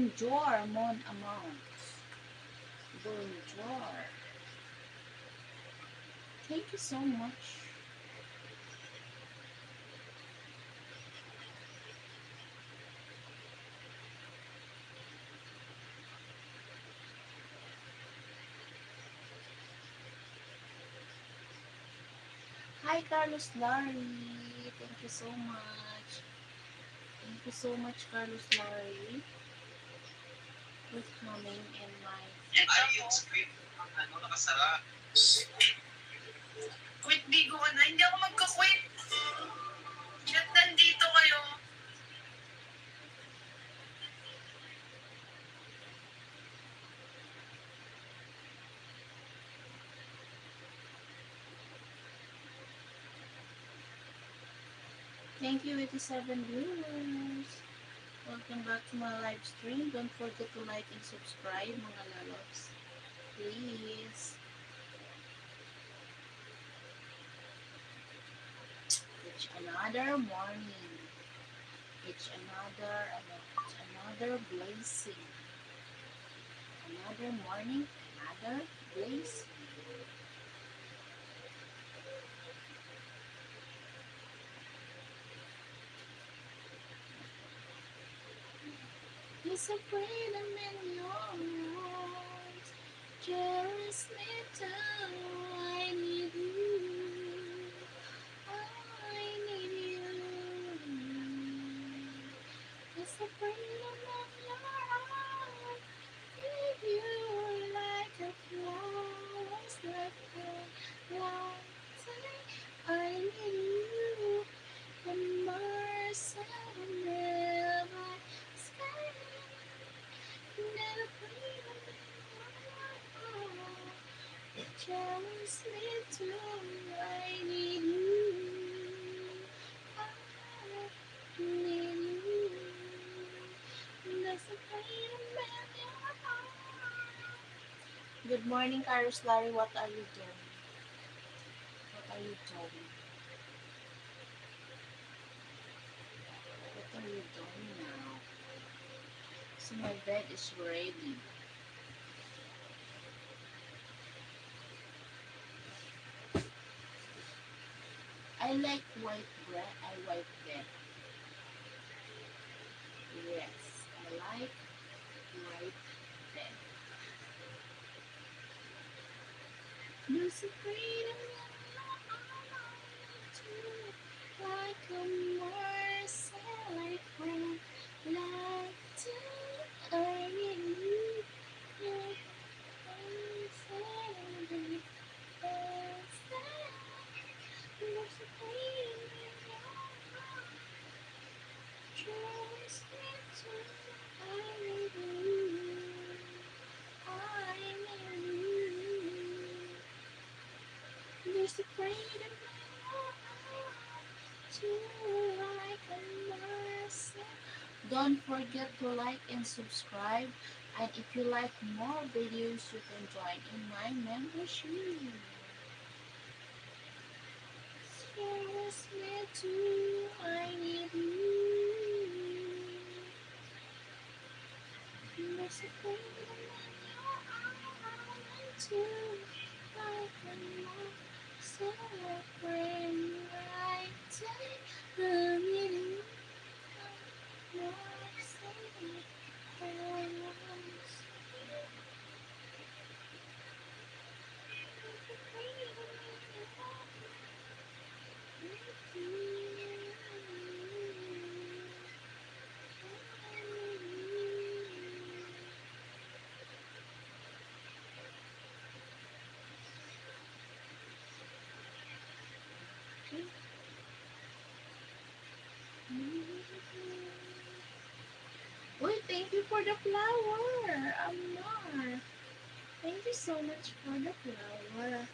Bonjour, mon amant. Bonjour. Thank you so much. Hi, Carlos Larry. Thank you so much. Thank you so much, Carlos Larry, for coming in my... Ay, yung script, ano, nakasara. Quit bigo na. Hindi ako magka-quit. Ba't nandito kayo? Thank you, 87 viewers. Welcome back to my live stream. Don't forget to like and subscribe, mga lalots. Please. It's another morning. It's another blazing. Another morning, another blaze. It's a freedom in your arms. Cherish me too. I need you. I need you. It's a freedom in your arms. Give you like a flowers like a light. I need you. The Mars and never sky. Never freedom in your arms. Cherish me too. I need you. I need you. There's a freedom in your heart. Good morning, Carlos Larry. What are you doing? What are you doing? What are you doing now? So my bed is ready. I like white bread. I white bed. Yes, I like white bed. There's a freedom in your arms too, like a morsel, like when like to I need you, like a morsel, there's a freedom in your arms. Trust me too, I need you, I need you. There's a freedom in your heart to like a mercy. Don't forget to like and subscribe. And if you like more videos, you can join in my membership. Cherish me too, I need you. There's a freedom in your heart too, like a mercy. When I take a minute, mercy, Uy, thank you for the flower, Amar. Thank you so much for the flower.